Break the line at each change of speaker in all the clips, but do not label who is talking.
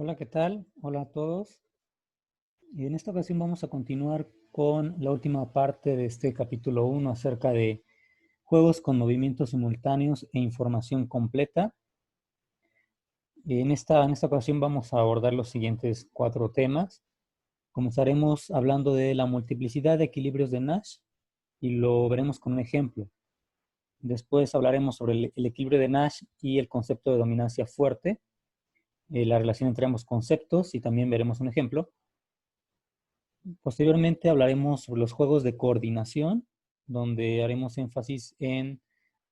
Hola, ¿qué tal? Hola a todos. Y en esta ocasión vamos a continuar con la última parte de este capítulo 1 acerca de juegos con movimientos simultáneos e información completa. En esta ocasión vamos a abordar los siguientes 4 temas. Comenzaremos hablando de la multiplicidad de equilibrios de Nash y lo veremos con un ejemplo. Después hablaremos sobre el equilibrio de Nash y el concepto de dominancia fuerte, la relación entre ambos conceptos y también veremos un ejemplo. Posteriormente hablaremos sobre los juegos de coordinación, donde haremos énfasis en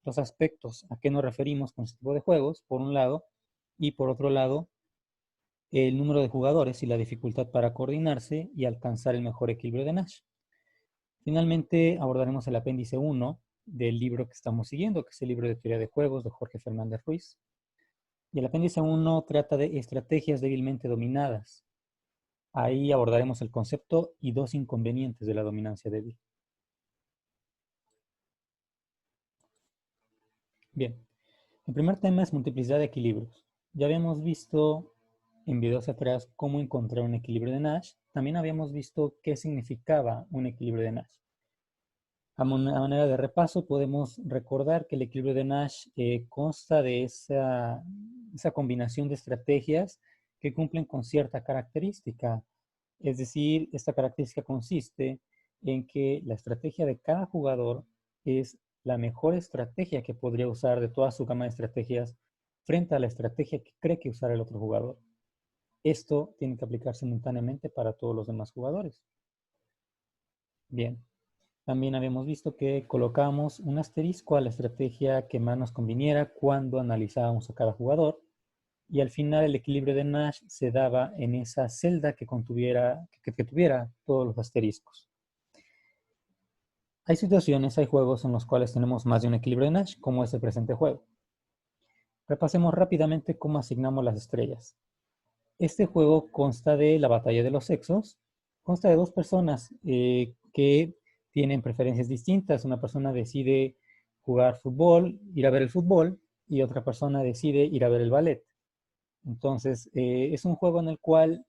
los aspectos a qué nos referimos con este tipo de juegos, por un lado, y por otro lado, el número de jugadores y la dificultad para coordinarse y alcanzar el mejor equilibrio de Nash. Finalmente abordaremos el apéndice 1 del libro que estamos siguiendo, que es el libro de teoría de juegos de Jorge Fernández Ruiz. Y el apéndice 1 trata de estrategias débilmente dominadas. Ahí abordaremos el concepto y 2 inconvenientes de la dominancia débil. Bien, el primer tema es multiplicidad de equilibrios. Ya habíamos visto en videos atrás cómo encontrar un equilibrio de Nash. También habíamos visto qué significaba un equilibrio de Nash. A manera de repaso, podemos recordar que el equilibrio de Nash consta de esa combinación de estrategias que cumplen con cierta característica. Es decir, esta característica consiste en que la estrategia de cada jugador es la mejor estrategia que podría usar de toda su gama de estrategias frente a la estrategia que cree que usará el otro jugador. Esto tiene que aplicar simultáneamente para todos los demás jugadores. Bien, también habíamos visto que colocamos un asterisco a la estrategia que más nos conviniera cuando analizábamos a cada jugador. Y al final el equilibrio de Nash se daba en esa celda que tuviera todos los asteriscos. Hay situaciones, hay juegos en los cuales tenemos más de un equilibrio de Nash, como es el presente juego. Repasemos rápidamente cómo asignamos las estrellas. Este juego consta de la batalla de los sexos. Consta de dos personas que tienen preferencias distintas. Una persona decide jugar fútbol, ir a ver el fútbol, y otra persona decide ir a ver el ballet. Entonces, es un juego en el cual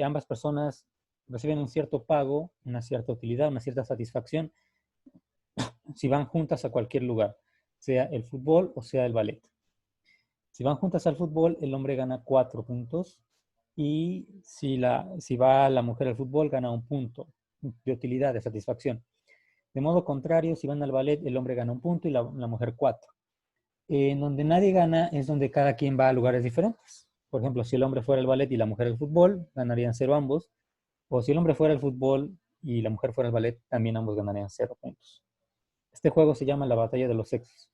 ambas personas reciben un cierto pago, una cierta utilidad, una cierta satisfacción si van juntas a cualquier lugar, sea el fútbol o sea el ballet. Si van juntas al fútbol, el hombre gana 4 puntos y si va la mujer al fútbol, gana 1 punto de utilidad, de satisfacción. De modo contrario, si van al ballet, el hombre gana 1 punto y la mujer 4. En donde nadie gana es donde cada quien va a lugares diferentes. Por ejemplo, si el hombre fuera al ballet y la mujer al fútbol, ganarían 0 ambos. O si el hombre fuera al fútbol y la mujer fuera al ballet, también ambos ganarían 0 puntos. Este juego se llama la batalla de los sexos.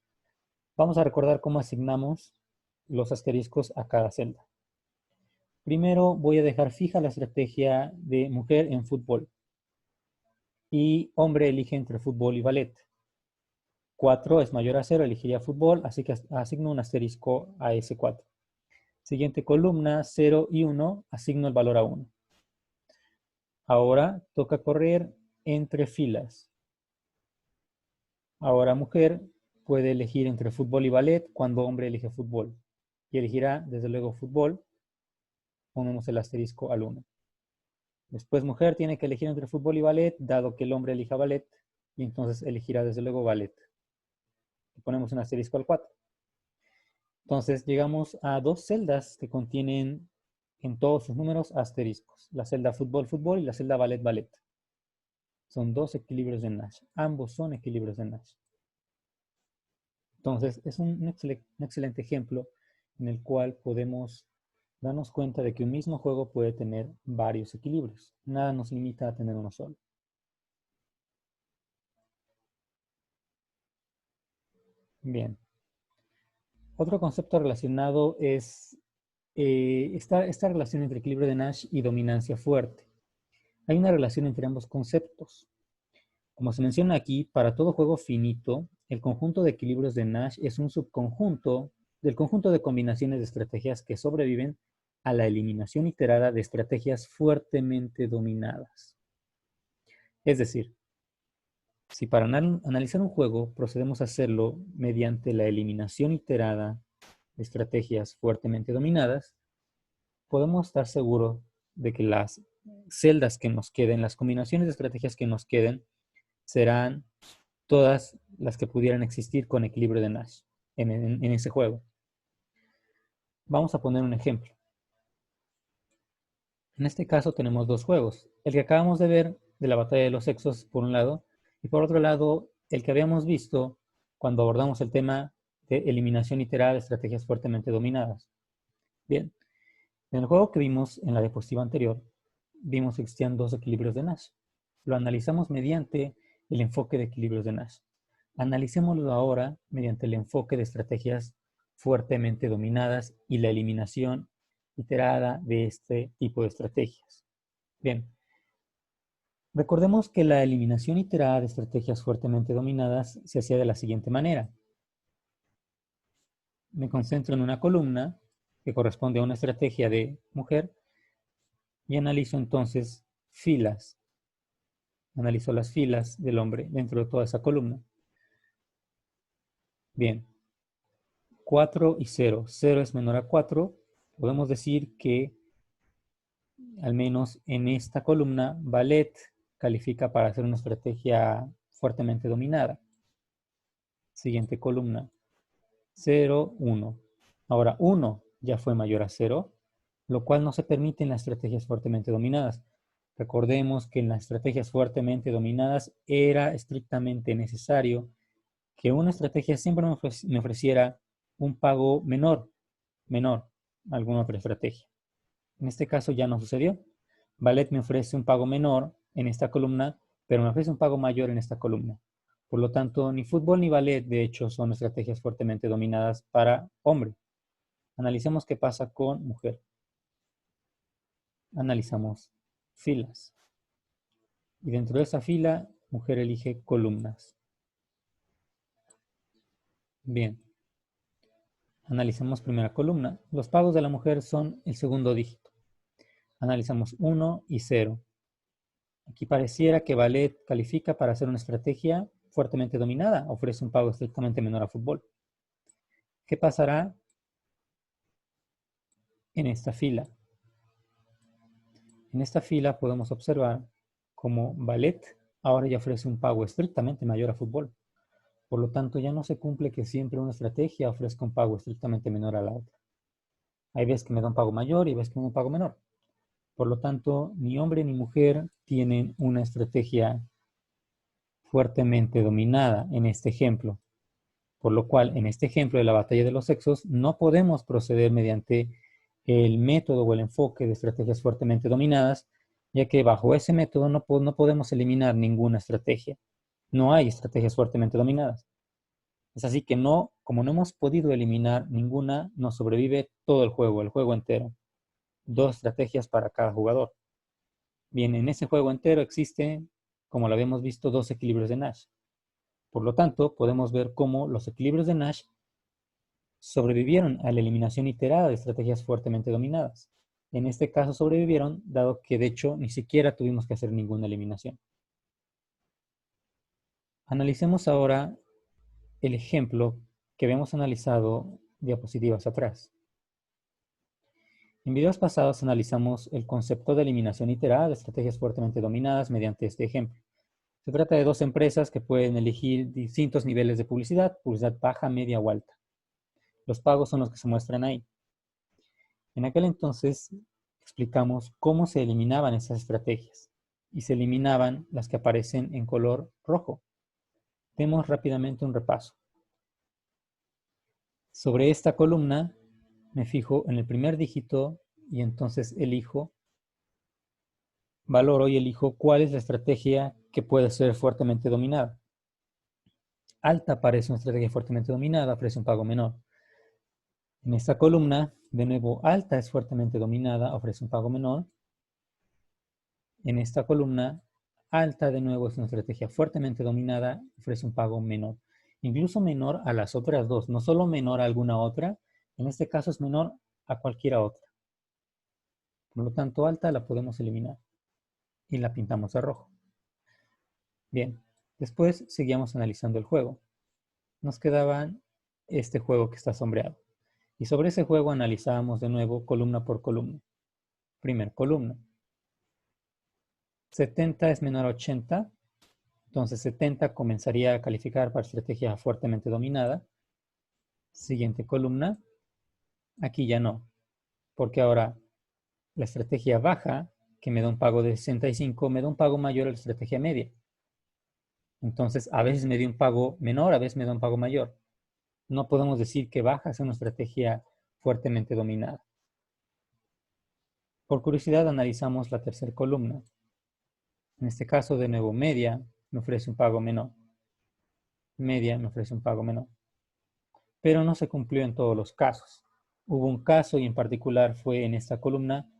Vamos a recordar cómo asignamos los asteriscos a cada celda. Primero voy a dejar fija la estrategia de mujer en fútbol. Y hombre elige entre fútbol y ballet. 4 es mayor a 0, elegiría fútbol, así que asigno un asterisco a ese 4. Siguiente columna, 0 y 1, asigno el valor a 1. Ahora toca correr entre filas. Ahora mujer puede elegir entre fútbol y ballet cuando hombre elige fútbol. Y elegirá desde luego fútbol, ponemos el asterisco al 1. Después mujer tiene que elegir entre fútbol y ballet, dado que el hombre elija ballet, y entonces elegirá desde luego ballet. Y ponemos un asterisco al 4. Entonces llegamos a dos celdas que contienen en todos sus números asteriscos. La celda fútbol, fútbol y la celda ballet, ballet. Son dos equilibrios de Nash. Ambos son equilibrios de Nash. Entonces es un excelente ejemplo en el cual podemos darnos cuenta de que un mismo juego puede tener varios equilibrios. Nada nos limita a tener uno solo. Bien. Otro concepto relacionado es esta relación entre equilibrio de Nash y dominancia fuerte. Hay una relación entre ambos conceptos. Como se menciona aquí, para todo juego finito, el conjunto de equilibrios de Nash es un subconjunto del conjunto de combinaciones de estrategias que sobreviven a la eliminación iterada de estrategias fuertemente dominadas. Es decir, si para analizar un juego procedemos a hacerlo mediante la eliminación iterada de estrategias fuertemente dominadas, podemos estar seguros de que las celdas que nos queden, las combinaciones de estrategias que nos queden, serán todas las que pudieran existir con equilibrio de Nash en ese juego. Vamos a poner un ejemplo. En este caso tenemos dos juegos. El que acabamos de ver de la batalla de los sexos, por un lado, y por otro lado, el que habíamos visto cuando abordamos el tema de eliminación iteral de estrategias fuertemente dominadas. Bien, en el juego que vimos en la diapositiva anterior, vimos que existían dos equilibrios de Nash. Lo analizamos mediante el enfoque de equilibrios de Nash. Analicémoslo ahora mediante el enfoque de estrategias fuertemente dominadas y la eliminación iterada de este tipo de estrategias. Bien, recordemos que la eliminación iterada de estrategias fuertemente dominadas se hacía de la siguiente manera. Me concentro en una columna que corresponde a una estrategia de mujer y analizo entonces filas. Analizo las filas del hombre dentro de toda esa columna. Bien, 4 y 0. 0 es menor a 4. Podemos decir que al menos en esta columna, Ballet califica para hacer una estrategia fuertemente dominada. Siguiente columna, 0, 1. Ahora 1 ya fue mayor a 0, lo cual no se permite en las estrategias fuertemente dominadas. Recordemos que en las estrategias fuertemente dominadas era estrictamente necesario que una estrategia siempre me ofreciera un pago menor a alguna otra estrategia. En este caso ya no sucedió. Ballet me ofrece un pago menor en esta columna, pero me ofrece un pago mayor en esta columna. Por lo tanto, ni fútbol ni ballet, de hecho, son estrategias fuertemente dominadas para hombre. Analicemos qué pasa con mujer. Analizamos filas. Y dentro de esa fila, mujer elige columnas. Bien. Analicemos primera columna. Los pagos de la mujer son el segundo dígito. Analizamos 1 y 0. Aquí pareciera que Ballet califica para hacer una estrategia fuertemente dominada, ofrece un pago estrictamente menor a fútbol. ¿Qué pasará en esta fila? En esta fila podemos observar cómo Ballet ahora ya ofrece un pago estrictamente mayor a fútbol. Por lo tanto, ya no se cumple que siempre una estrategia ofrezca un pago estrictamente menor a la otra. Hay veces que me da un pago mayor y veces que me da un pago menor. Por lo tanto, ni hombre ni mujer tienen una estrategia fuertemente dominada en este ejemplo. Por lo cual, en este ejemplo de la batalla de los sexos, no podemos proceder mediante el método o el enfoque de estrategias fuertemente dominadas, ya que bajo ese método no podemos eliminar ninguna estrategia. No hay estrategias fuertemente dominadas. Es así que como no hemos podido eliminar ninguna, nos sobrevive todo el juego entero. Dos estrategias para cada jugador. Bien, en ese juego entero existen, como lo habíamos visto, dos equilibrios de Nash. Por lo tanto, podemos ver cómo los equilibrios de Nash sobrevivieron a la eliminación iterada de estrategias fuertemente dominadas. En este caso sobrevivieron, dado que de hecho ni siquiera tuvimos que hacer ninguna eliminación. Analicemos ahora el ejemplo que habíamos analizado diapositivas atrás. En videos pasados analizamos el concepto de eliminación iterada de estrategias fuertemente dominadas mediante este ejemplo. Se trata de dos empresas que pueden elegir distintos niveles de publicidad baja, media o alta. Los pagos son los que se muestran ahí. En aquel entonces explicamos cómo se eliminaban esas estrategias y se eliminaban las que aparecen en color rojo. Demos rápidamente un repaso. Sobre esta columna me fijo en el primer dígito y entonces valoro y elijo cuál es la estrategia que puede ser fuertemente dominada. Alta parece una estrategia fuertemente dominada, ofrece un pago menor. En esta columna, de nuevo, alta es fuertemente dominada, ofrece un pago menor. En esta columna, alta de nuevo es una estrategia fuertemente dominada, ofrece un pago menor. Incluso menor a las otras dos, no solo menor a alguna otra, en este caso es menor a cualquiera otra. Por lo tanto, alta la podemos eliminar y la pintamos de rojo. Bien, después seguíamos analizando el juego. Nos quedaba este juego que está sombreado. Y sobre ese juego analizábamos de nuevo columna por columna. Primer columna. 70 es menor a 80. Entonces 70 comenzaría a calificar para estrategia fuertemente dominada. Siguiente columna. Aquí ya no. Porque ahora la estrategia baja, que me da un pago de 65, me da un pago mayor a la estrategia media. Entonces, a veces me da un pago menor, a veces me da un pago mayor. No podemos decir que baja es una estrategia fuertemente dominada. Por curiosidad, analizamos la tercera columna. En este caso, de nuevo, media me ofrece un pago menor. Media me ofrece un pago menor. Pero no se cumplió en todos los casos. Hubo un caso y en particular fue en esta columna,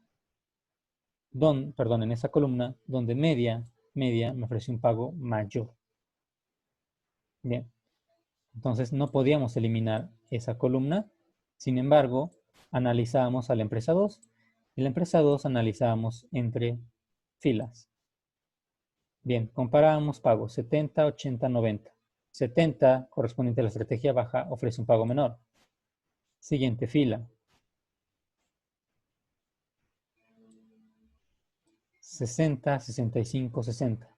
en esta columna donde media me ofreció un pago mayor. Bien, entonces no podíamos eliminar esa columna. Sin embargo, analizábamos a la empresa 2 y la empresa 2 analizábamos entre filas. Bien, comparábamos pagos 70, 80, 90. 70, correspondiente a la estrategia baja, ofrece un pago menor. Siguiente fila. 60, 65, 60.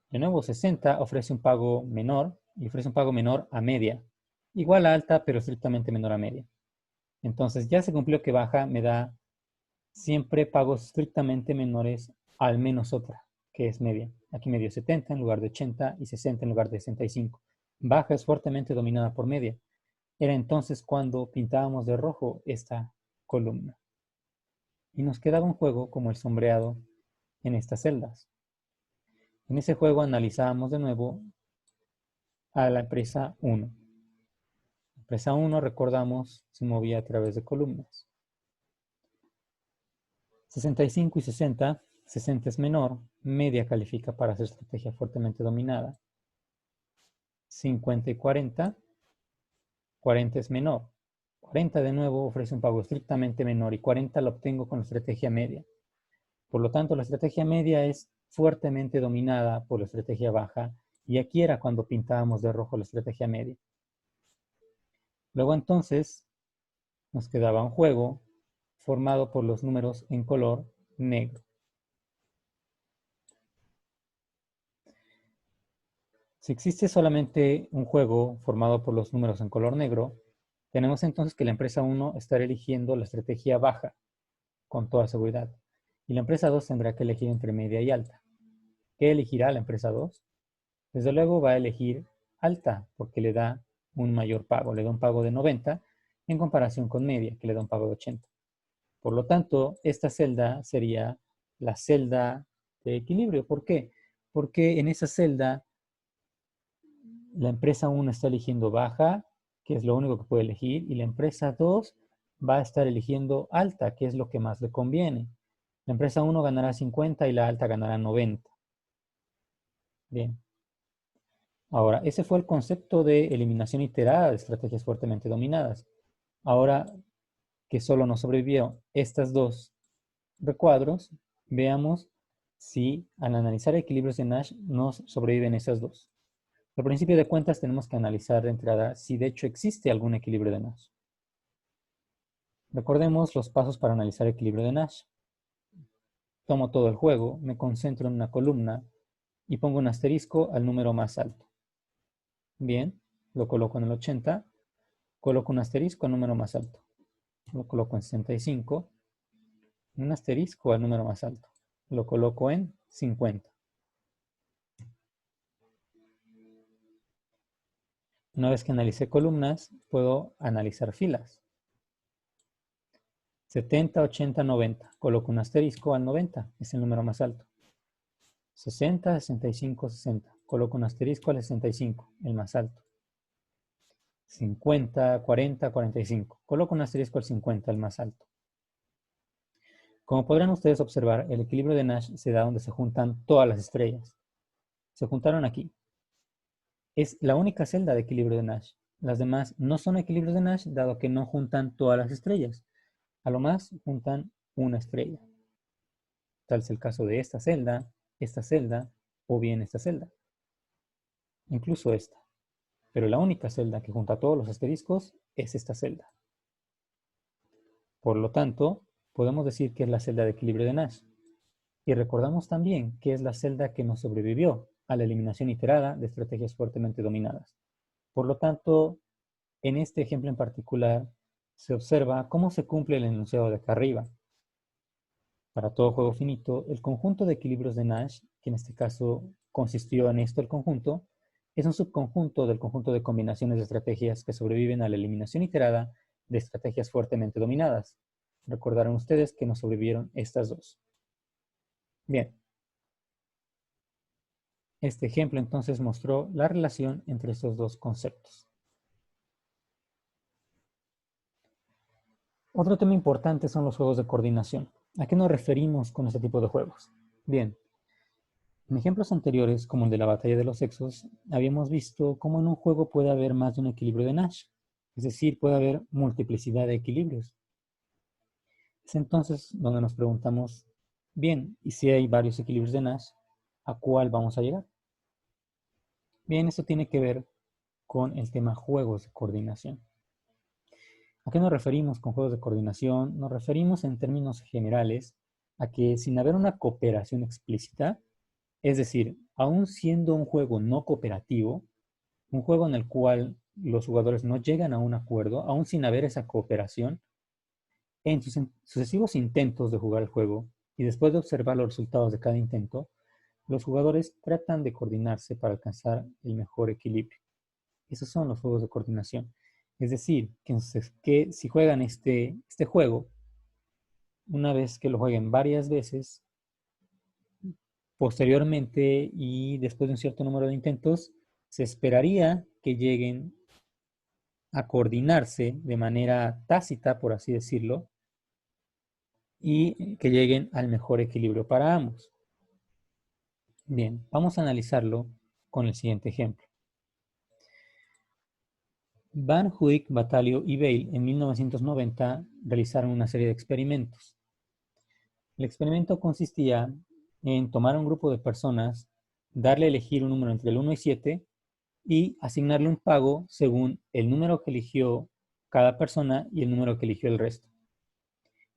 De nuevo, 60 ofrece un pago menor y ofrece un pago menor a media. Igual a alta, pero estrictamente menor a media. Entonces ya se cumplió que baja me da siempre pagos estrictamente menores al menos otra, que es media. Aquí me dio 70 en lugar de 80 y 60 en lugar de 65. Baja es fuertemente dominada por media. Era entonces cuando pintábamos de rojo esta columna. Y nos quedaba un juego como el sombreado en estas celdas. En ese juego analizábamos de nuevo a la empresa 1. La empresa 1, recordamos, se movía a través de columnas. 65 y 60, 60 es menor, media califica para hacer estrategia fuertemente dominada. 50 y 40, 40 es menor. 40 de nuevo ofrece un pago estrictamente menor y 40 lo obtengo con la estrategia media. Por lo tanto, la estrategia media es fuertemente dominada por la estrategia baja y aquí era cuando pintábamos de rojo la estrategia media. Luego entonces nos quedaba un juego formado por los números en color negro. Si existe solamente un juego formado por los números en color negro, tenemos entonces que la empresa 1 estará eligiendo la estrategia baja con toda seguridad. Y la empresa 2 tendrá que elegir entre media y alta. ¿Qué elegirá la empresa 2? Desde luego va a elegir alta porque le da un mayor pago. Le da un pago de 90 en comparación con media, que le da un pago de 80. Por lo tanto, esta celda sería la celda de equilibrio. ¿Por qué? Porque en esa celda la empresa 1 está eligiendo baja, que es lo único que puede elegir, y la empresa 2 va a estar eligiendo alta, que es lo que más le conviene. La empresa 1 ganará 50 y la alta ganará 90. Bien. Ahora, ese fue el concepto de eliminación iterada de estrategias fuertemente dominadas. Ahora que solo nos sobrevivieron estas dos recuadros, veamos si al analizar equilibrios de Nash nos sobreviven esas dos. Al principio de cuentas tenemos que analizar de entrada si de hecho existe algún equilibrio de Nash. Recordemos los pasos para analizar equilibrio de Nash. Tomo todo el juego, me concentro en una columna y pongo un asterisco al número más alto. Bien, lo coloco en el 80, coloco un asterisco al número más alto. Lo coloco en 65, un asterisco al número más alto. Lo coloco en 50. Una vez que analicé columnas, puedo analizar filas. 70, 80, 90. Coloco un asterisco al 90, es el número más alto. 60, 65, 60. Coloco un asterisco al 65, el más alto. 50, 40, 45. Coloco un asterisco al 50, el más alto. Como podrán ustedes observar, el equilibrio de Nash se da donde se juntan todas las estrellas. Se juntaron aquí. Es la única celda de equilibrio de Nash. Las demás no son equilibrios de Nash, dado que no juntan todas las estrellas. A lo más juntan una estrella. Tal es el caso de esta celda o bien esta celda. Incluso esta. Pero la única celda que junta todos los asteriscos es esta celda. Por lo tanto, podemos decir que es la celda de equilibrio de Nash. Y recordamos también que es la celda que nos sobrevivió a la eliminación iterada de estrategias fuertemente dominadas. Por lo tanto, en este ejemplo en particular, se observa cómo se cumple el enunciado de acá arriba. Para todo juego finito, el conjunto de equilibrios de Nash, que en este caso consistió en esto el conjunto, es un subconjunto del conjunto de combinaciones de estrategias que sobreviven a la eliminación iterada de estrategias fuertemente dominadas. Recordarán ustedes que nos sobrevivieron estas dos. Bien. Este ejemplo entonces mostró la relación entre estos dos conceptos. Otro tema importante son los juegos de coordinación. ¿A qué nos referimos con este tipo de juegos? Bien, en ejemplos anteriores, como el de la batalla de los sexos, habíamos visto cómo en un juego puede haber más de un equilibrio de Nash, es decir, puede haber multiplicidad de equilibrios. Es entonces donde nos preguntamos, bien, ¿y si hay varios equilibrios de Nash, a cuál vamos a llegar? Bien, esto tiene que ver con el tema juegos de coordinación. ¿A qué nos referimos con juegos de coordinación? Nos referimos en términos generales a que sin haber una cooperación explícita, es decir, aún siendo un juego no cooperativo, un juego en el cual los jugadores no llegan a un acuerdo, aún sin haber esa cooperación, en sus sucesivos intentos de jugar el juego y después de observar los resultados de cada intento, los jugadores tratan de coordinarse para alcanzar el mejor equilibrio. Esos son los juegos de coordinación. Es decir, que si juegan este juego, una vez que lo jueguen varias veces, posteriormente y después de un cierto número de intentos, se esperaría que lleguen a coordinarse de manera tácita, por así decirlo, y que lleguen al mejor equilibrio para ambos. Bien, vamos a analizarlo con el siguiente ejemplo. Van Huyck, Batalio y Bale en 1990 realizaron una serie de experimentos. El experimento consistía en tomar a un grupo de personas, darle a elegir un número entre el 1 y 7 y asignarle un pago según el número que eligió cada persona y el número que eligió el resto.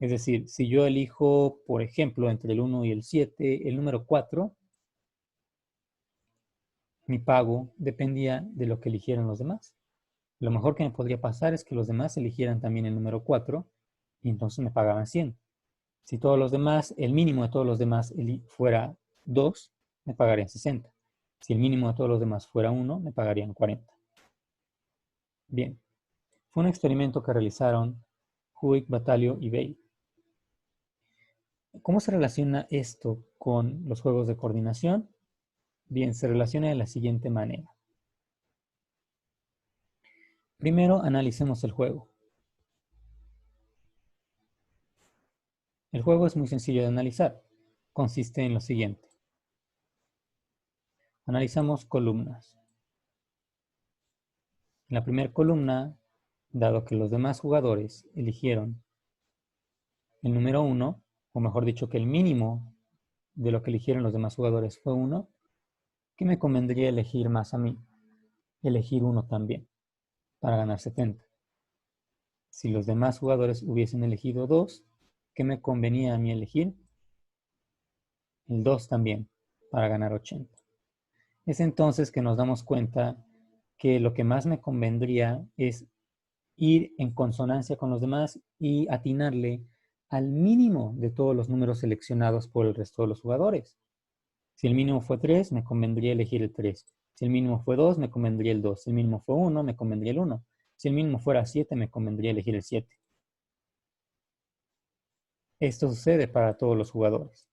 Es decir, si yo elijo, por ejemplo, entre el 1 y el 7, el número 4, mi pago dependía de lo que eligieran los demás. Lo mejor que me podría pasar es que los demás eligieran también el número 4 y entonces me pagaban 100. Si todos los demás, el mínimo de todos los demás fuera 2, me pagarían 60. Si el mínimo de todos los demás fuera 1, me pagarían 40. Bien, fue un experimento que realizaron Huyck, Batalio y Bale. ¿Cómo se relaciona esto con los juegos de coordinación? Bien, se relaciona de la siguiente manera. Primero, analicemos el juego. El juego es muy sencillo de analizar. Consiste en lo siguiente. Analizamos columnas. En la primera columna, dado que los demás jugadores eligieron el número 1, o mejor dicho, que el mínimo de lo que eligieron los demás jugadores fue 1, ¿qué me convendría elegir más a mí? Elegir 1 también, para ganar 70. Si los demás jugadores hubiesen elegido 2, ¿qué me convenía a mí elegir? El 2 también, para ganar 80. Es entonces que nos damos cuenta que lo que más me convendría es ir en consonancia con los demás y atinarle al mínimo de todos los números seleccionados por el resto de los jugadores. Si el mínimo fue 3, me convendría elegir el 3. Si el mínimo fue 2, me convendría el 2. Si el mínimo fue 1, me convendría el 1. Si el mínimo fuera 7, me convendría elegir el 7. Esto sucede para todos los jugadores.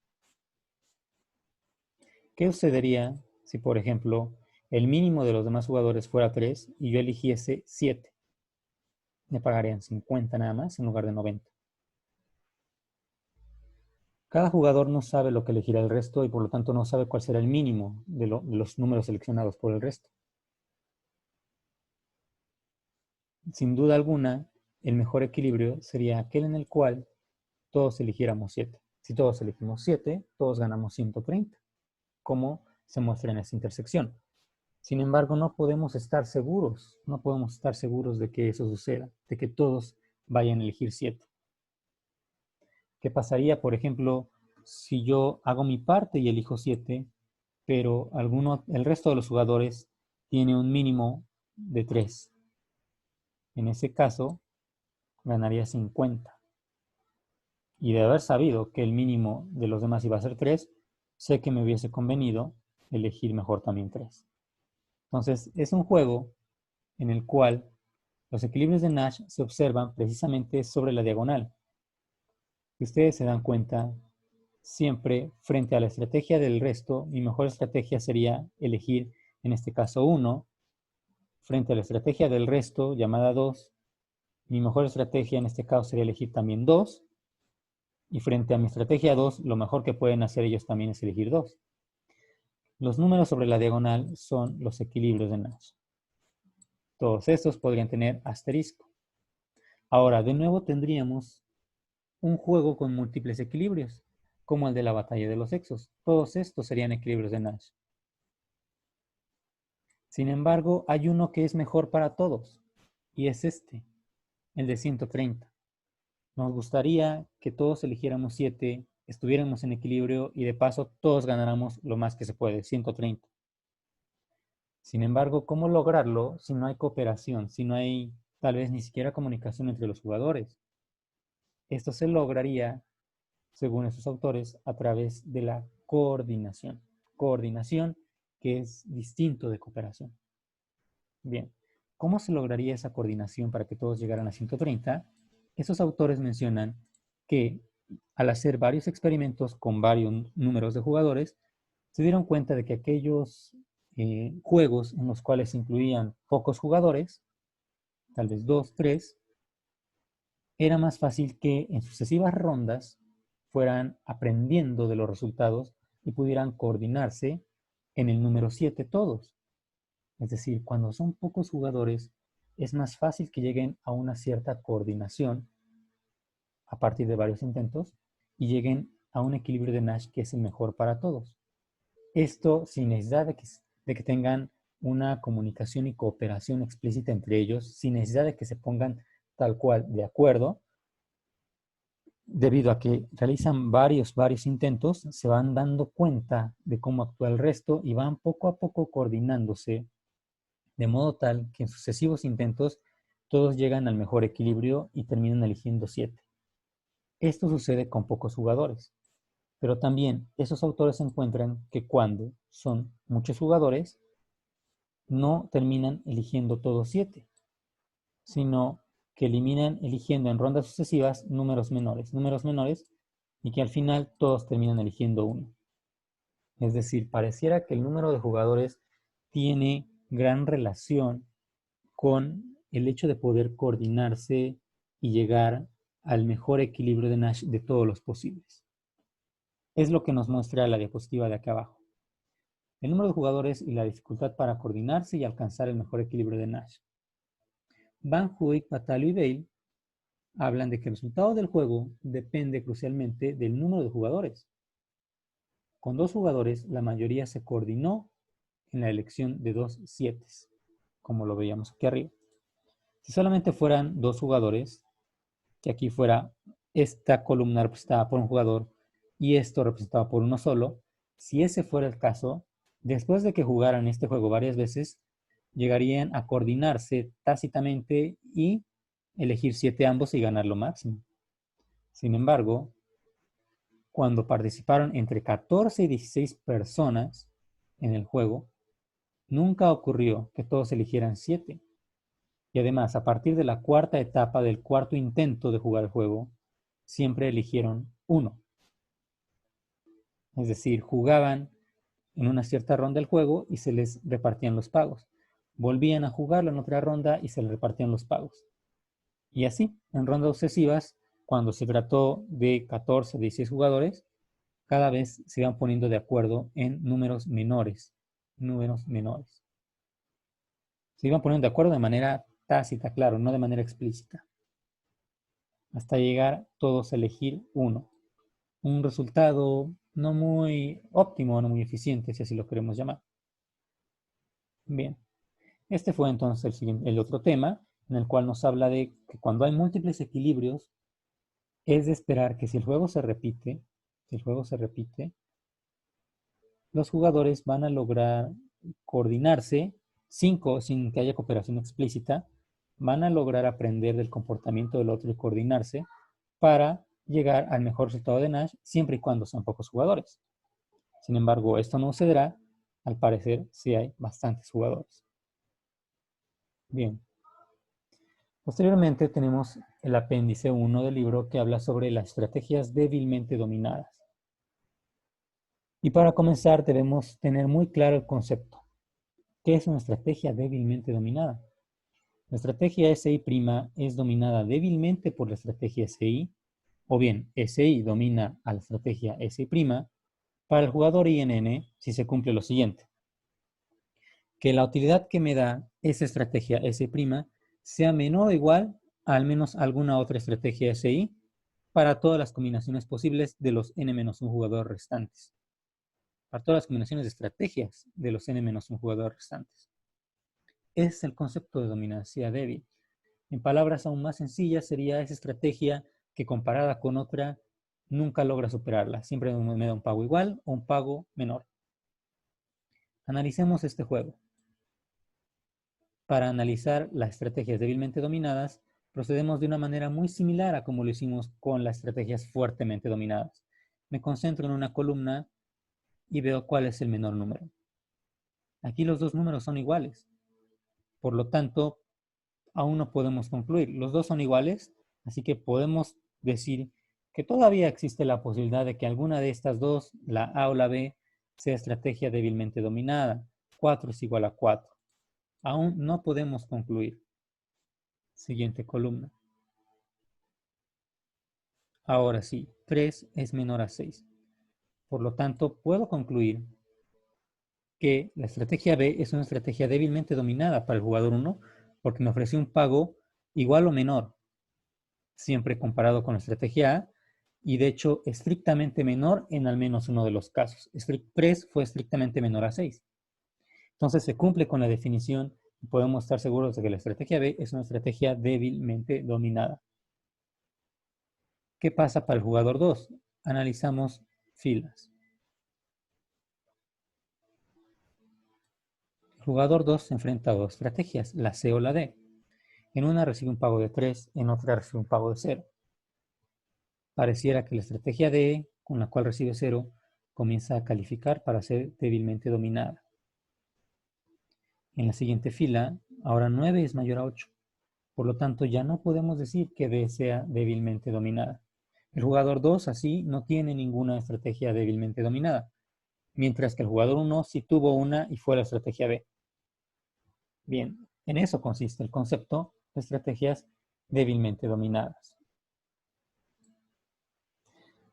¿Qué sucedería si, por ejemplo, el mínimo de los demás jugadores fuera 3 y yo eligiese 7? Me pagarían 50 nada más en lugar de 90. Cada jugador no sabe lo que elegirá el resto y por lo tanto no sabe cuál será el mínimo de los números seleccionados por el resto. Sin duda alguna, el mejor equilibrio sería aquel en el cual todos eligiéramos 7. Si todos elegimos 7, todos ganamos 130, como se muestra en esta intersección. Sin embargo, no podemos estar seguros de que eso suceda, de que todos vayan a elegir 7. ¿Qué pasaría, por ejemplo, si yo hago mi parte y elijo 7, pero el resto de los jugadores tiene un mínimo de 3? En ese caso, ganaría 50. Y de haber sabido que el mínimo de los demás iba a ser 3, sé que me hubiese convenido elegir mejor también 3. Entonces, es un juego en el cual los equilibrios de Nash se observan precisamente sobre la diagonal. Si ustedes se dan cuenta, siempre frente a la estrategia del resto, mi mejor estrategia sería elegir, en este caso, 1. Frente a la estrategia del resto, llamada 2, mi mejor estrategia en este caso sería elegir también 2. Y frente a mi estrategia 2, lo mejor que pueden hacer ellos también es elegir 2. Los números sobre la diagonal son los equilibrios de Nash. Todos estos podrían tener asterisco. Ahora, de nuevo tendríamos un juego con múltiples equilibrios, como el de la batalla de los sexos. Todos estos serían equilibrios de Nash. Sin embargo, hay uno que es mejor para todos, y es este, el de 130. Nos gustaría que todos eligiéramos 7, estuviéramos en equilibrio y de paso todos ganáramos lo más que se puede, 130. Sin embargo, ¿cómo lograrlo si no hay cooperación, si no hay tal vez ni siquiera comunicación entre los jugadores? Esto se lograría, según estos autores, a través de la coordinación. Coordinación que es distinto de cooperación. Bien, ¿cómo se lograría esa coordinación para que todos llegaran a 130? Estos autores mencionan que al hacer varios experimentos con varios números de jugadores, se dieron cuenta de que aquellos juegos en los cuales incluían pocos jugadores, tal vez 2, 3, era más fácil que en sucesivas rondas fueran aprendiendo de los resultados y pudieran coordinarse en el número 7 todos. Es decir, cuando son pocos jugadores, es más fácil que lleguen a una cierta coordinación a partir de varios intentos y lleguen a un equilibrio de Nash que es el mejor para todos. Esto sin necesidad de que tengan una comunicación y cooperación explícita entre ellos, sin necesidad de que se pongan tal cual de acuerdo, debido a que realizan varios intentos, se van dando cuenta de cómo actúa el resto y van poco a poco coordinándose, de modo tal que en sucesivos intentos todos llegan al mejor equilibrio y terminan eligiendo 7. Esto sucede con pocos jugadores, pero también esos autores encuentran que cuando son muchos jugadores, no terminan eligiendo todos 7, sino que eliminan eligiendo en rondas sucesivas números menores, y que al final todos terminan eligiendo 1. Es decir, pareciera que el número de jugadores tiene gran relación con el hecho de poder coordinarse y llegar al mejor equilibrio de Nash de todos los posibles. Es lo que nos muestra la diapositiva de acá abajo. El número de jugadores y la dificultad para coordinarse y alcanzar el mejor equilibrio de Nash. Van Huyck, Patalio y Bale hablan de que el resultado del juego depende crucialmente del número de jugadores. Con 2 jugadores, la mayoría se coordinó en la elección de 2 7, como lo veíamos aquí arriba. Si solamente fueran 2 jugadores, que aquí fuera esta columna representada por un jugador y esto representado por uno solo, si ese fuera el caso, después de que jugaran este juego varias veces, llegarían a coordinarse tácitamente y elegir 7 ambos y ganar lo máximo. Sin embargo, cuando participaron entre 14 y 16 personas en el juego, nunca ocurrió que todos eligieran 7. Y además, a partir de la cuarta etapa del cuarto intento de jugar el juego, siempre eligieron 1. Es decir, jugaban en una cierta ronda del juego y se les repartían los pagos. Volvían a jugarlo en otra ronda y se les repartían los pagos. Y así, en rondas sucesivas, cuando se trató de 14 o 16 jugadores, cada vez se iban poniendo de acuerdo en números menores. Números menores. Se iban poniendo de acuerdo de manera tácita, claro, no de manera explícita. Hasta llegar todos a elegir 1. Un resultado no muy óptimo, no muy eficiente, si así lo queremos llamar. Bien, este fue entonces el otro tema, en el cual nos habla de que cuando hay múltiples equilibrios, Es de esperar que si el juego se repite, los jugadores van a lograr coordinarse, 5 sin que haya cooperación explícita, van a lograr aprender del comportamiento del otro y coordinarse para llegar al mejor resultado de Nash, siempre y cuando sean pocos jugadores. Sin embargo, esto no sucederá, al parecer, si hay bastantes jugadores. Bien. Posteriormente tenemos el apéndice 1 del libro que habla sobre las estrategias débilmente dominadas. Y para comenzar debemos tener muy claro el concepto. ¿Qué es una estrategia débilmente dominada? La estrategia SI' es dominada débilmente por la estrategia SI, o bien SI domina a la estrategia SI' para el jugador INN si se cumple lo siguiente. Que la utilidad que me da esa estrategia SI' sea menor o igual a al menos alguna otra estrategia SI para todas las combinaciones posibles de los N-1 jugadores restantes. Para todas las combinaciones de estrategias de los N-1 jugadores restantes. Ese es el concepto de dominancia débil. En palabras aún más sencillas, sería esa estrategia que comparada con otra nunca logra superarla. Siempre me da un pago igual o un pago menor. Analicemos este juego. Para analizar las estrategias débilmente dominadas, procedemos de una manera muy similar a como lo hicimos con las estrategias fuertemente dominadas. Me concentro en una columna y veo cuál es el menor número. Aquí los dos números son iguales. Por lo tanto, aún no podemos concluir. Los dos son iguales, así que podemos decir que todavía existe la posibilidad de que alguna de estas dos, la A o la B, sea estrategia débilmente dominada. 4 es igual a 4. Aún no podemos concluir. Siguiente columna. Ahora sí, 3 es menor a 6. Por lo tanto, puedo concluir que la estrategia B es una estrategia débilmente dominada para el jugador 1 porque me ofreció un pago igual o menor, siempre comparado con la estrategia A, y de hecho estrictamente menor en al menos uno de los casos. 3 fue estrictamente menor a 6. Entonces se cumple con la definición y podemos estar seguros de que la estrategia B es una estrategia débilmente dominada. ¿Qué pasa para el jugador 2? Analizamos filas. El jugador 2 se enfrenta a dos estrategias, la C o la D. En una recibe un pago de 3, en otra recibe un pago de 0. Pareciera que la estrategia D, con la cual recibe 0, comienza a calificar para ser débilmente dominada. En la siguiente fila, ahora 9 es mayor a 8. Por lo tanto, ya no podemos decir que D sea débilmente dominada. El jugador 2 así no tiene ninguna estrategia débilmente dominada, mientras que el jugador 1 sí tuvo una y fue la estrategia B. Bien, en eso consiste el concepto de estrategias débilmente dominadas.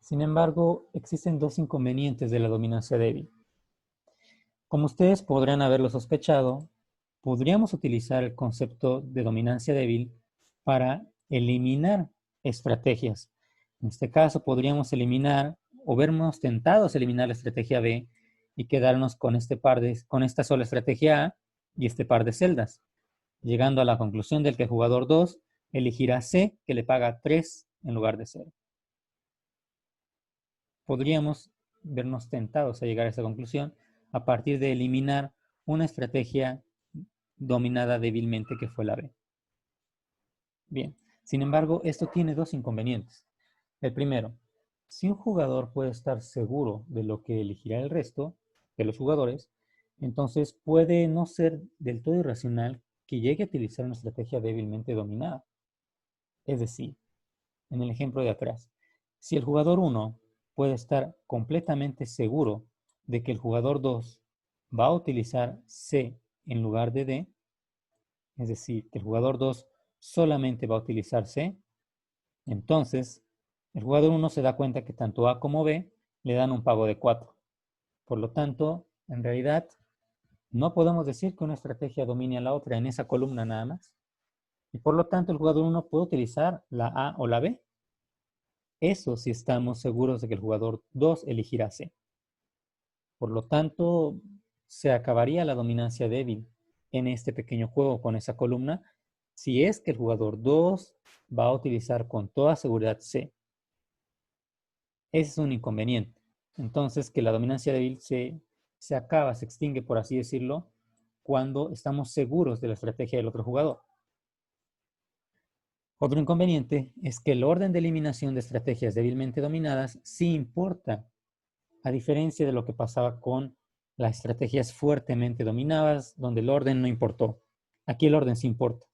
Sin embargo, existen dos inconvenientes de la dominancia débil. Como ustedes podrán haberlo sospechado, podríamos utilizar el concepto de dominancia débil para eliminar estrategias. En este caso, podríamos eliminar o vernos tentados a eliminar la estrategia B y quedarnos con con esta sola estrategia A y este par de celdas, llegando a la conclusión del que el jugador 2 elegirá C, que le paga 3 en lugar de 0. Podríamos vernos tentados a llegar a esa conclusión a partir de eliminar una estrategia dominada débilmente que fue la B. Bien, sin embargo, esto tiene dos inconvenientes. El primero, si un jugador puede estar seguro de lo que elegirá el resto de los jugadores, entonces puede no ser del todo irracional que llegue a utilizar una estrategia débilmente dominada. Es decir, en el ejemplo de atrás, si el jugador 1 puede estar completamente seguro de que el jugador 2 va a utilizar C en lugar de D, es decir, que el jugador 2 solamente va a utilizar C, entonces el jugador 1 se da cuenta que tanto A como B le dan un pago de 4. Por lo tanto, en realidad, no podemos decir que una estrategia domine a la otra en esa columna nada más. Y por lo tanto, el jugador 1 puede utilizar la A o la B. Eso si estamos seguros de que el jugador 2 elegirá C. Por lo tanto, se acabaría la dominancia débil en este pequeño juego con esa columna si es que el jugador 2 va a utilizar con toda seguridad C. Ese es un inconveniente. Entonces, que la dominancia débil se acaba, se extingue, por así decirlo, cuando estamos seguros de la estrategia del otro jugador. Otro inconveniente es que el orden de eliminación de estrategias débilmente dominadas sí importa, a diferencia de lo que pasaba con las estrategias fuertemente dominadas, donde el orden no importó. Aquí el orden sí importa.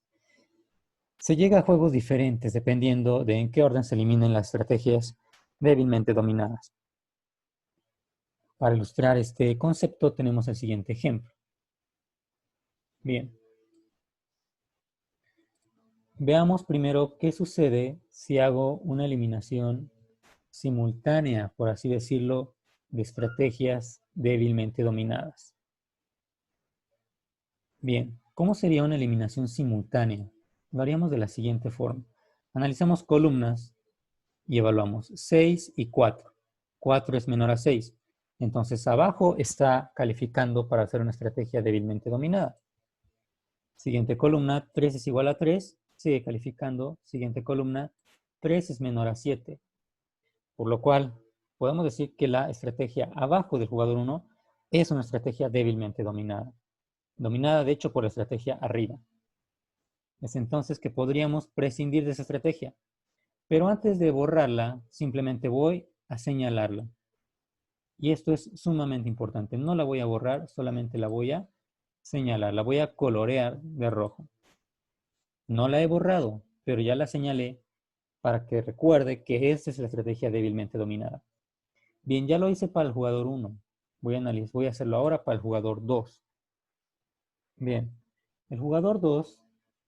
Se llega a juegos diferentes dependiendo de en qué orden se eliminen las estrategias débilmente dominadas. Para ilustrar este concepto tenemos el siguiente ejemplo. Bien. Veamos primero qué sucede si hago una eliminación simultánea, por así decirlo, de estrategias débilmente dominadas. Bien, ¿cómo sería una eliminación simultánea? Lo haríamos de la siguiente forma. Analizamos columnas y evaluamos 6 y 4. 4 es menor a 6. Entonces abajo está calificando para hacer una estrategia débilmente dominada. Siguiente columna, 3 es igual a 3, sigue calificando. Siguiente columna, 3 es menor a 7. Por lo cual, podemos decir que la estrategia abajo del jugador 1 es una estrategia débilmente dominada. Dominada, de hecho, por la estrategia arriba. Es entonces que podríamos prescindir de esa estrategia. Pero antes de borrarla, simplemente voy a señalarla. Y esto es sumamente importante. No la voy a borrar, solamente la voy a señalar. La voy a colorear de rojo. No la he borrado, pero ya la señalé para que recuerde que esta es la estrategia débilmente dominada. Bien, ya lo hice para el jugador 1. Voy a hacerlo ahora para el jugador 2. Bien, el jugador 2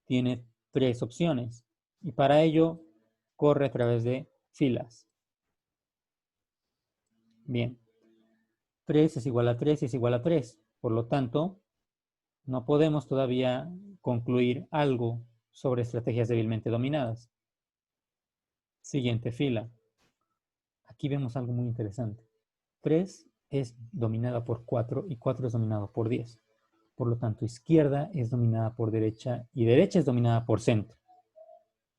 tiene 3 opciones y para ello corre a través de filas. Bien, 3 es igual a 3 y es igual a 3. Por lo tanto, no podemos todavía concluir algo sobre estrategias débilmente dominadas. Siguiente fila. Aquí vemos algo muy interesante. 3 es dominada por 4 y 4 es dominado por 10. Por lo tanto, izquierda es dominada por derecha y derecha es dominada por centro.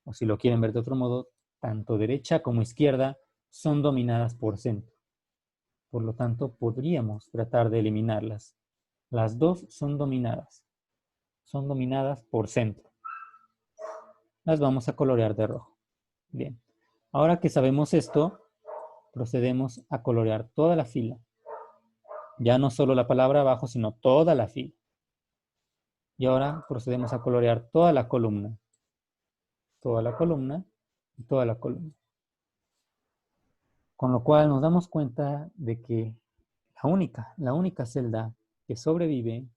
O si lo quieren ver de otro modo, tanto derecha como izquierda son dominadas por centro. Por lo tanto, podríamos tratar de eliminarlas. Las dos son dominadas por centro. Las vamos a colorear de rojo. Bien, ahora que sabemos esto, procedemos a colorear toda la fila. Ya no solo la palabra abajo, sino toda la fila. Y ahora procedemos a colorear toda la columna. Toda la columna y toda la columna. Con lo cual nos damos cuenta de que la única celda que sobrevive,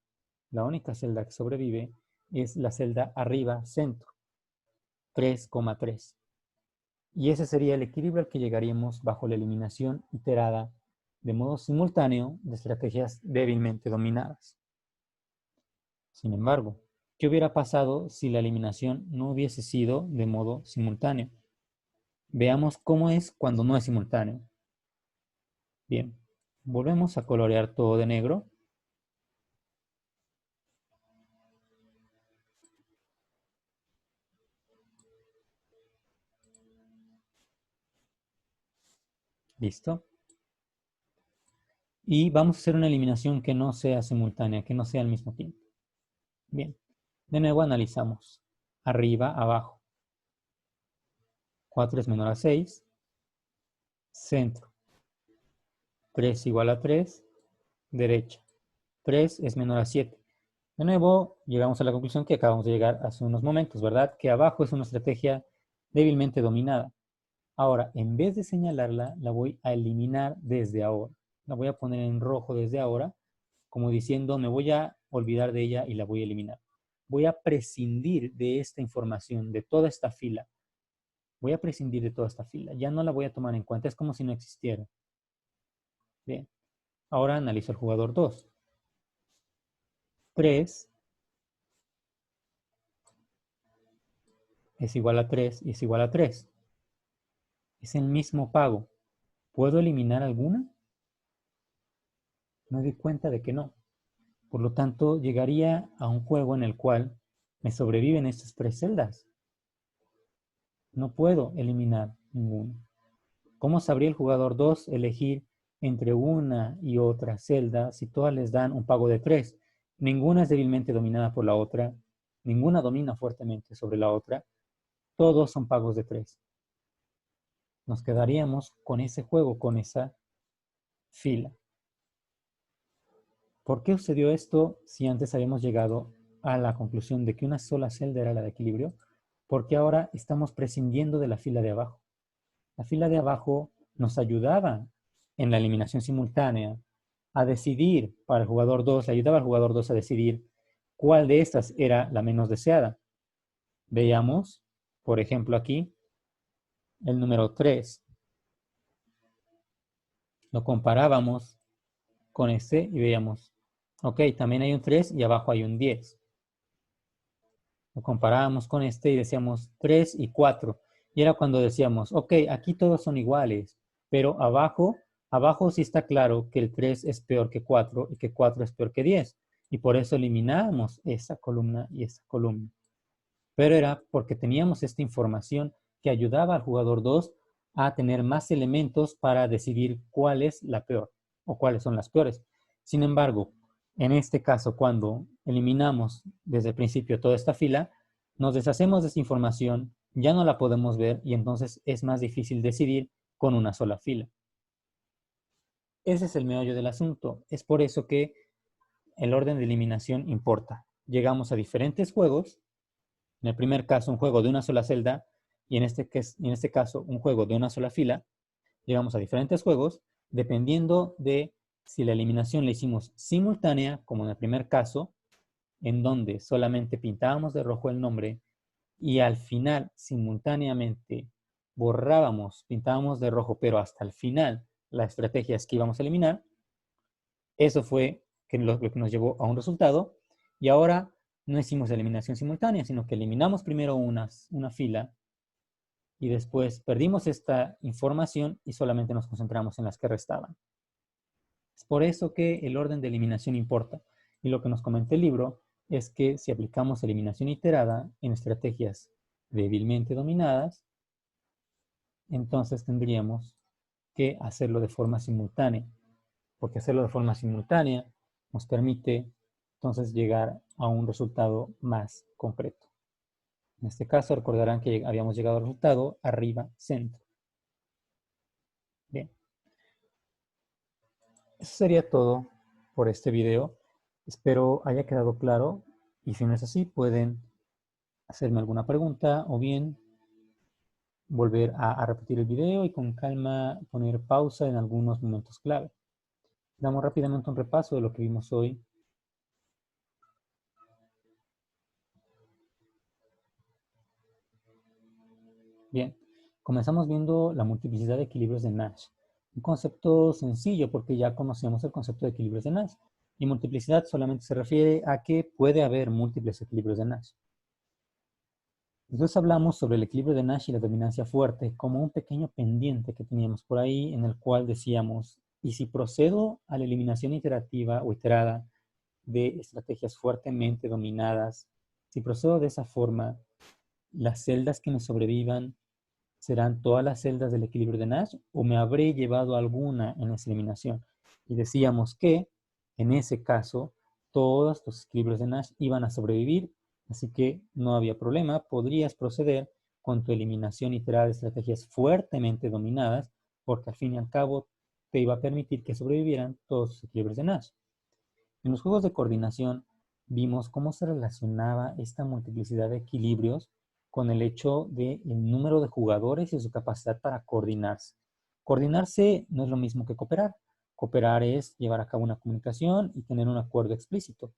es la celda arriba centro, 3,3. Y ese sería el equilibrio al que llegaríamos bajo la eliminación iterada de modo simultáneo de estrategias débilmente dominadas. Sin embargo, ¿qué hubiera pasado si la eliminación no hubiese sido de modo simultáneo? Veamos cómo es cuando no es simultáneo. Bien, volvemos a colorear todo de negro. Listo. Y vamos a hacer una eliminación que no sea simultánea, que no sea al mismo tiempo. Bien, de nuevo analizamos. Arriba, abajo. 4 es menor a 6. Centro. 3 igual a 3. Derecha. 3 es menor a 7. De nuevo, llegamos a la conclusión que acabamos de llegar hace unos momentos, ¿verdad? Que abajo es una estrategia débilmente dominada. Ahora, en vez de señalarla, la voy a eliminar desde ahora. La voy a poner en rojo desde ahora, como diciendo, me voy a olvidar de ella y la voy a eliminar. Voy a prescindir de esta información, de toda esta fila. Voy a prescindir de toda esta fila. Ya no la voy a tomar en cuenta. Es como si no existiera. Bien. Ahora analizo el jugador 2. 3 es igual a 3 y es igual a 3. Es el mismo pago. ¿Puedo eliminar alguna? Me doy cuenta de que no. Por lo tanto, llegaría a un juego en el cual me sobreviven estas 3 celdas. No puedo eliminar ninguna. ¿Cómo sabría el jugador 2 elegir entre una y otra celda si todas les dan un pago de 3? Ninguna es débilmente dominada por la otra, ninguna domina fuertemente sobre la otra, todos son pagos de 3. Nos quedaríamos con ese juego, con esa fila. ¿Por qué sucedió esto si antes habíamos llegado a la conclusión de que una sola celda era la de equilibrio? Porque ahora estamos prescindiendo de la fila de abajo. La fila de abajo nos ayudaba en la eliminación simultánea a decidir para el jugador 2, le ayudaba al jugador 2 a decidir cuál de estas era la menos deseada. Veamos, por ejemplo, aquí el número 3. Lo comparábamos con este y veíamos, ok, también hay un 3 y abajo hay un 10. Lo comparábamos con este y decíamos 3 y 4. Y era cuando decíamos, ok, aquí todos son iguales, pero abajo sí está claro que el 3 es peor que 4 y que 4 es peor que 10. Y por eso eliminamos esa columna y esa columna. Pero era porque teníamos esta información que ayudaba al jugador 2 a tener más elementos para decidir cuál es la peor o cuáles son las peores. Sin embargo, en este caso, cuando eliminamos desde el principio toda esta fila, nos deshacemos de esta información, ya no la podemos ver y entonces es más difícil decidir con una sola fila. Ese es el meollo del asunto. Es por eso que el orden de eliminación importa. Llegamos a diferentes juegos. En el primer caso, un juego de una sola celda, y en este caso, un juego de una sola fila. Llegamos a diferentes juegos, dependiendo de si la eliminación la hicimos simultánea, como en el primer caso, en donde solamente pintábamos de rojo el nombre, y al final, simultáneamente, pintábamos de rojo, pero hasta el final, la estrategia es que íbamos a eliminar. Eso fue lo que nos llevó a un resultado, y ahora no hicimos eliminación simultánea, sino que eliminamos primero una fila y después perdimos esta información y solamente nos concentramos en las que restaban. Es por eso que el orden de eliminación importa. Y lo que nos comenta el libro es que si aplicamos eliminación iterada en estrategias débilmente dominadas, entonces tendríamos que hacerlo de forma simultánea, porque hacerlo de forma simultánea nos permite entonces llegar a un resultado más concreto. En este caso, recordarán que habíamos llegado al resultado arriba, centro. Bien. Eso sería todo por este video. Espero haya quedado claro y si no es así, pueden hacerme alguna pregunta o bien volver a repetir el video y con calma poner pausa en algunos momentos clave. Damos rápidamente un repaso de lo que vimos hoy. Bien, comenzamos viendo la multiplicidad de equilibrios de Nash. Un concepto sencillo porque ya conocemos el concepto de equilibrios de Nash. Y multiplicidad solamente se refiere a que puede haber múltiples equilibrios de Nash. Entonces hablamos sobre el equilibrio de Nash y la dominancia fuerte como un pequeño pendiente que teníamos por ahí en el cual decíamos, ¿y si procedo a la eliminación iterativa o iterada de estrategias fuertemente dominadas? Si procedo de esa forma, ¿las celdas que me sobrevivan serán todas las celdas del equilibrio de Nash o me habré llevado alguna en esa eliminación? Y decíamos que en ese caso todos los equilibrios de Nash iban a sobrevivir, así que no había problema, podrías proceder con tu eliminación iterada de estrategias fuertemente dominadas, porque al fin y al cabo te iba a permitir que sobrevivieran todos los equilibrios de Nash. En los juegos de coordinación vimos cómo se relacionaba esta multiplicidad de equilibrios con el hecho del número de jugadores y su capacidad para coordinarse. Coordinarse no es lo mismo que cooperar. Cooperar es llevar a cabo una comunicación y tener un acuerdo explícito.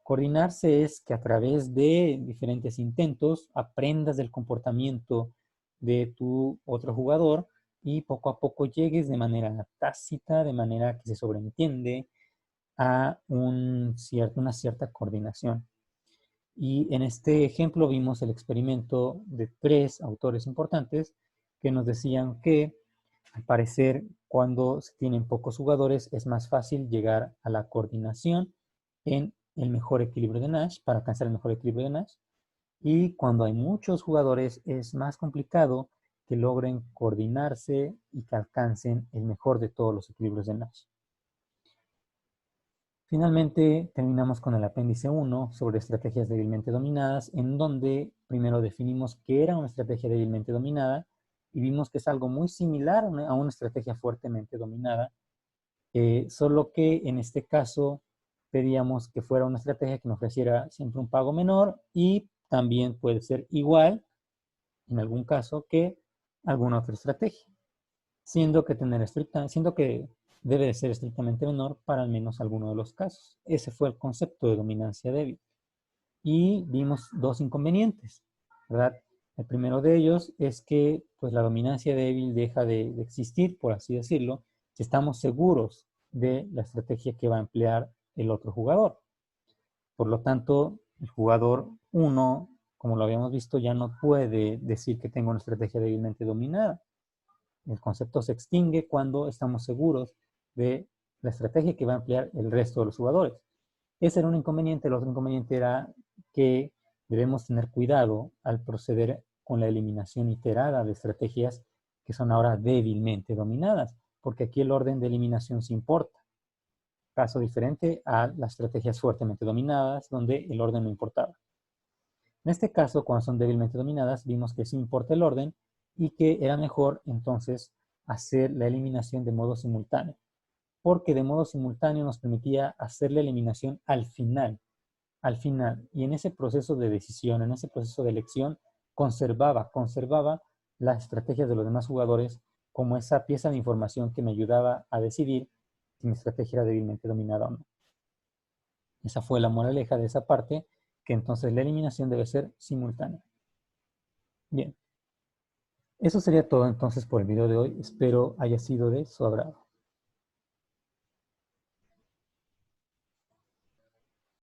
Coordinarse es que a través de diferentes intentos aprendas del comportamiento de tu otro jugador y poco a poco llegues de manera tácita, de manera que se sobreentiende, a una cierta coordinación. Y en este ejemplo vimos el experimento de 3 autores importantes que nos decían que al parecer cuando se tienen pocos jugadores es más fácil llegar a la coordinación en el mejor equilibrio de Nash, para alcanzar el mejor equilibrio de Nash. Y cuando hay muchos jugadores es más complicado que logren coordinarse y que alcancen el mejor de todos los equilibrios de Nash. Finalmente, terminamos con el apéndice 1 sobre estrategias débilmente dominadas, en donde primero definimos qué era una estrategia débilmente dominada y vimos que es algo muy similar a una estrategia fuertemente dominada, solo que en este caso pedíamos que fuera una estrategia que nos ofreciera siempre un pago menor y también puede ser igual, en algún caso, que alguna otra estrategia, siendo que debe de ser estrictamente menor para al menos alguno de los casos. Ese fue el concepto de dominancia débil. Y vimos dos inconvenientes, ¿verdad? El primero de ellos es que pues, la dominancia débil deja de existir, por así decirlo, si estamos seguros de la estrategia que va a emplear el otro jugador. Por lo tanto, el jugador 1, como lo habíamos visto, ya no puede decir que tengo una estrategia débilmente dominada. El concepto se extingue cuando estamos seguros de la estrategia que va a emplear el resto de los jugadores. Ese era un inconveniente. El otro inconveniente era que debemos tener cuidado al proceder con la eliminación iterada de estrategias que son ahora débilmente dominadas, porque aquí el orden de eliminación se importa. Caso diferente a las estrategias fuertemente dominadas, donde el orden no importaba. En este caso, cuando son débilmente dominadas, vimos que sí importa el orden y que era mejor entonces hacer la eliminación de modo simultáneo, porque de modo simultáneo nos permitía hacer la eliminación al final, y en ese proceso de decisión, en ese proceso de elección, conservaba las estrategias de los demás jugadores como esa pieza de información que me ayudaba a decidir si mi estrategia era débilmente dominada o no. Esa fue la moraleja de esa parte, que entonces la eliminación debe ser simultánea. Bien, eso sería todo entonces por el video de hoy. Espero haya sido de su agrado.